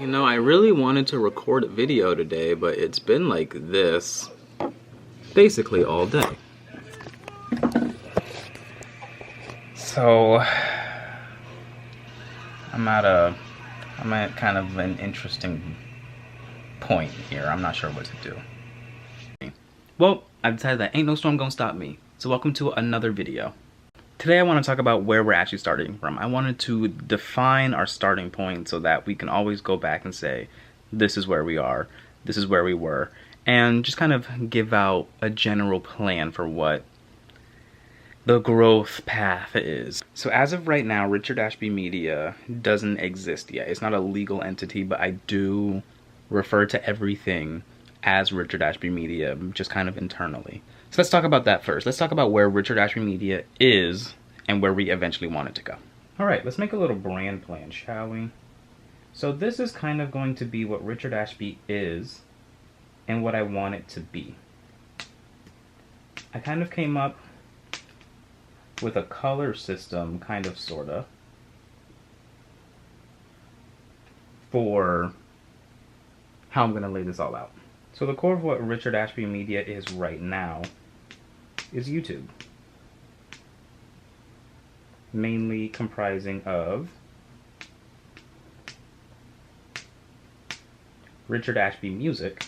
You know, I really wanted to record a video today, but it's been like this basically all day. So I'm at kind of an interesting point here. I'm not sure what to do. Well, I decided that ain't no storm gonna stop me. So welcome to another video. Today I want to talk about where we're actually starting from. I wanted to define our starting point so that we can always go back and say, this is where we are, this is where we were, and just kind of give out a general plan for what the growth path is. So as of right now, Richard Ashby Media doesn't exist yet. It's not a legal entity, but I do refer to everything as Richard Ashby Media, just kind of internally. So let's talk about that first. Let's talk about where Richard Ashby Media is and where we eventually want it to go. Alright, let's make a little brand plan, shall we? So this is kind of going to be what Richard Ashby is and what I want it to be. I kind of came up with a color system, kind of, sorta, for how I'm going to lay this all out. So the core of what Richard Ashby Media is right now is YouTube. Mainly comprising of Richard Ashby Music,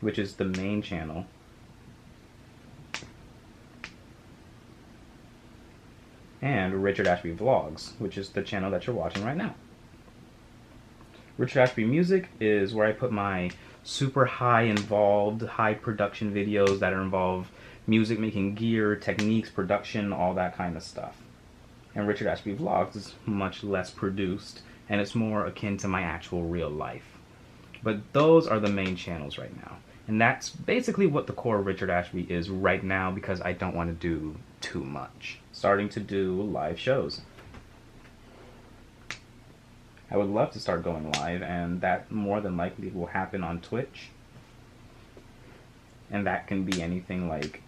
which is the main channel, and Richard Ashby Vlogs, which is the channel that you're watching right now. Richard Ashby Music is where I put my super high involved, high production videos that involve music making gear, techniques, production, all that kind of stuff. And Richard Ashby Vlogs is much less produced, and it's more akin to my actual real life. But those are the main channels right now. And that's basically what the core of Richard Ashby is right now, because I don't want to do too much. Starting to do live shows. I would love to start going live, and that more than likely will happen on Twitch. And that can be anything like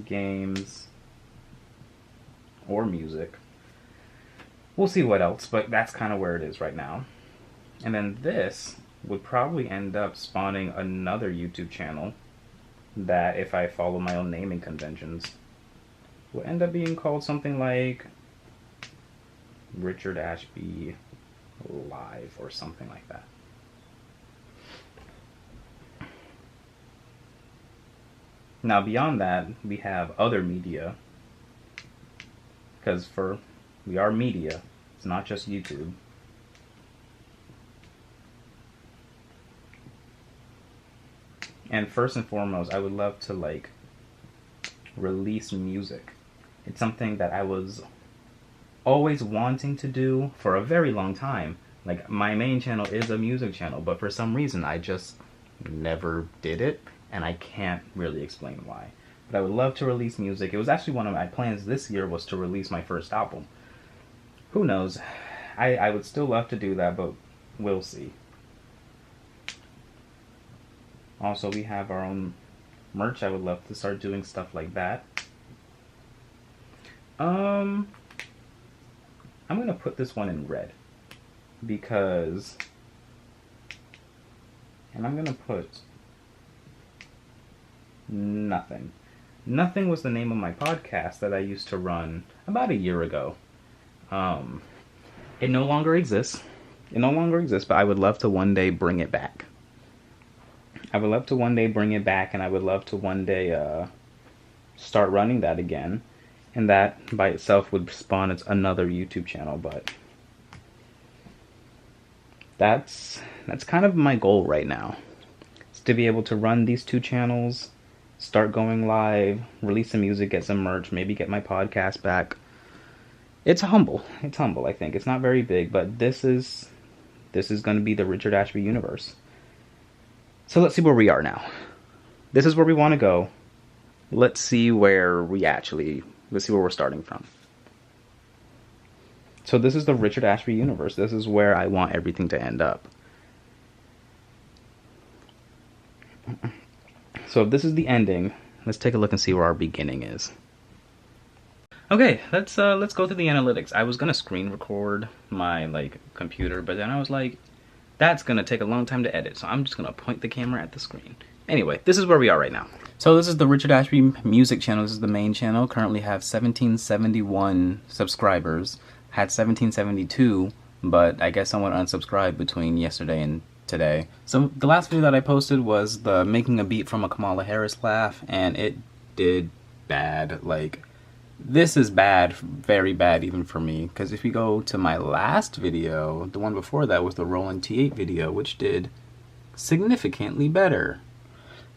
games or music. We'll see what else, but that's kind of where it is right now. And then this would probably end up spawning another YouTube channel that, if I follow my own naming conventions, will end up being called something like Richard Ashby Live or something like that. Now beyond that, we have other media, because we are media, it's not just YouTube. And first and foremost, I would love to release music. It's something that I was always wanting to do for a very long time. Like, my main channel is a music channel, but for some reason I just never did it, and I can't really explain why. But I would love to release music. It was actually one of my plans this year, was to release my first album. Who knows? I would still love to do that, but we'll see. Also, we have our own merch. I would love to start doing stuff like that. I'm going to put this one in red, because, and I'm going to put Nothing. Nothing was the name of my podcast that I used to run about a year ago. It no longer exists. It no longer exists, but I would love to one day bring it back. I would love to one day bring it back, and I would love to one day start running that again. And that by itself would spawn another YouTube channel, but that's kind of my goal right now. Is to be able to run these two channels, start going live, release some music, get some merch, maybe get my podcast back. It's humble, I think. It's not very big, but this is going to be the Richard Ashby universe. So let's see where we are now. This is where we want to go. Let's see where we're starting from. So this is the Richard Ashby universe. This is where I want everything to end up. So if this is the ending, let's take a look and see where our beginning is. Okay, let's go through the analytics. I was gonna screen record my like computer, but then I was like, that's gonna take a long time to edit, so I'm just gonna point the camera at the screen. Anyway, this is where we are right now. So this is the Richard Ashby music channel. This is the main channel. Currently have 1771 subscribers. Had 1772, but I guess someone unsubscribed between yesterday and today. So the last video that I posted was the making a beat from a Kamala Harris laugh, and it did bad. Like, this is bad, very bad even for me, because if you go to my last video, the one before that was the Roland T8 video, which did significantly better.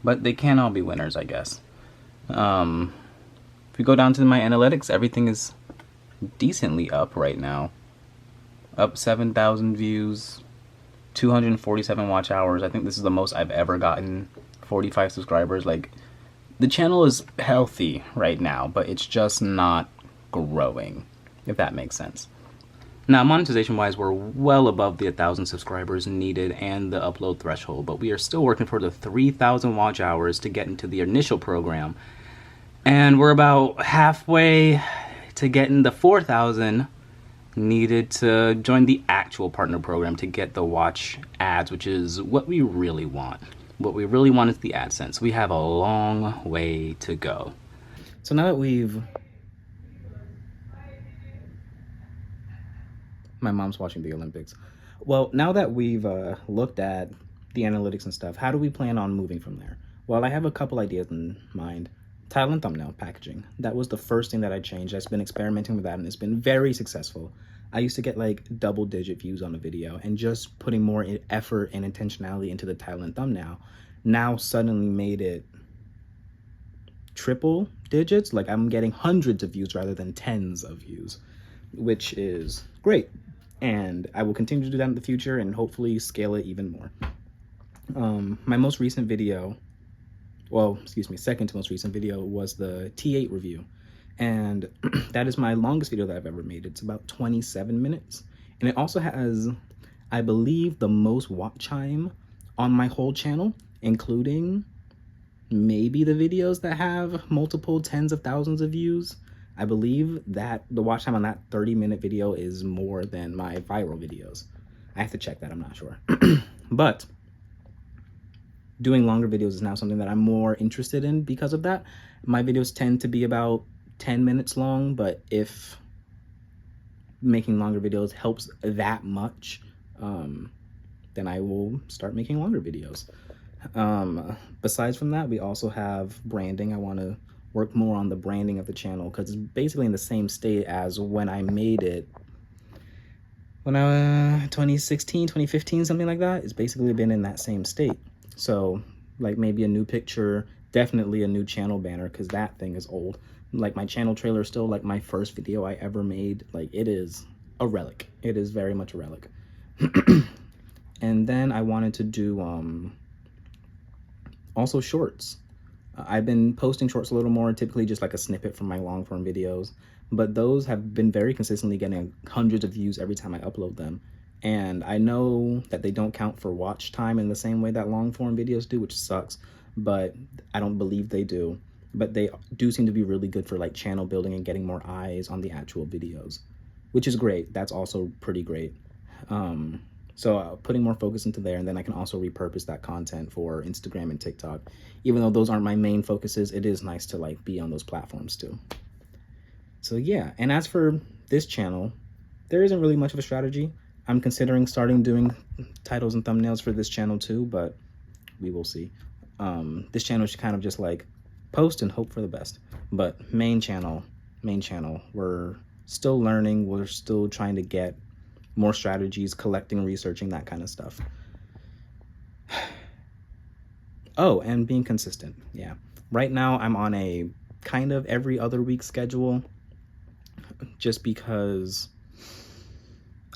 But they can't all be winners, I guess. If we go down to my analytics, everything is decently up right now. Up 7,000 views, 247 watch hours. I think this is the most I've ever gotten. 45 subscribers. Like, the channel is healthy right now, but it's just not growing, if that makes sense. Now, monetization-wise, we're well above the 1,000 subscribers needed and the upload threshold, but we are still working for the 3,000 watch hours to get into the initial program. And we're about halfway to getting the 4,000 needed to join the actual partner program to get the watch ads, which is what we really want. What we really want is the AdSense. We have a long way to go. So now that we've... My mom's watching the Olympics. Well, now that we've looked at the analytics and stuff, how do we plan on moving from there? Well, I have a couple ideas in mind. Title and thumbnail packaging. That was the first thing that I changed. I've been experimenting with that, and it's been very successful. I used to get like double-digit views on a video, and just putting more effort and intentionality into the title and thumbnail now suddenly made it triple digits. Like, I'm getting hundreds of views rather than tens of views, which is great. And I will continue to do that in the future and hopefully scale it even more. My most recent video, well, excuse me, second to most recent video was the T8 review. And that is my longest video that I've ever made. It's about 27 minutes. And it also has, I believe, the most watch time on my whole channel, including maybe the videos that have multiple tens of thousands of views. I believe that the watch time on that 30-minute video is more than my viral videos. I have to check that, I'm not sure. But doing longer videos is now something that I'm more interested in because of that. My videos tend to be about 10 minutes long, but if making longer videos helps that much, then I will start making longer videos. Besides from that, we also have branding. I want to work more on the branding of the channel because it's basically in the same state as when I made it. When I 2016, 2015, something like that. It's basically been in that same state. So like maybe a new picture, definitely a new channel banner because that thing is old. Like my channel trailer is still like my first video I ever made. Like, it is a relic. It is very much a relic. And then I wanted to do also shorts. I've been posting shorts a little more, typically just like a snippet from my long form videos, but those have been very consistently getting hundreds of views every time I upload them. And I know that they don't count for watch time in the same way that long form videos do, which sucks, but I don't believe they do. But they do seem to be really good for like channel building and getting more eyes on the actual videos, which is great. That's also pretty great. So putting more focus into there, and then I can also repurpose that content for Instagram and TikTok. Even though those aren't my main focuses, it is nice to like be on those platforms too. So yeah, and as for this channel, there isn't really much of a strategy. I'm considering starting doing titles and thumbnails for this channel too, but we will see. This channel should kind of just like post and hope for the best. But main channel, we're still learning. We're still trying to get more strategies, collecting, researching, that kind of stuff. Oh, and being consistent. Yeah. Right now I'm on a kind of every other week schedule just because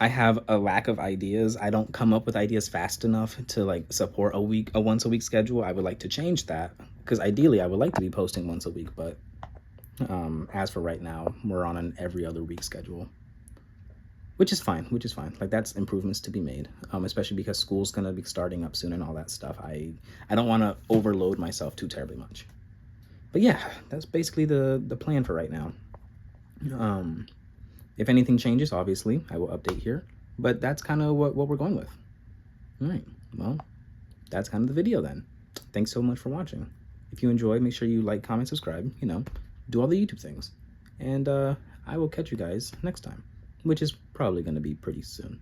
I have a lack of ideas. I don't come up with ideas fast enough to like support a once a week schedule. I would like to change that because ideally I would like to be posting once a week, but as for right now, we're on an every other week schedule. Which is fine. Like, that's improvements to be made, especially because school's going to be starting up soon and all that stuff. I don't want to overload myself too terribly much. But yeah, that's basically the plan for right now. If anything changes, obviously, I will update here. But that's kind of what we're going with. All right, well, that's kind of the video then. Thanks so much for watching. If you enjoy, make sure you like, comment, subscribe, you know, do all the YouTube things. And I will catch you guys next time, which is probably going to be pretty soon.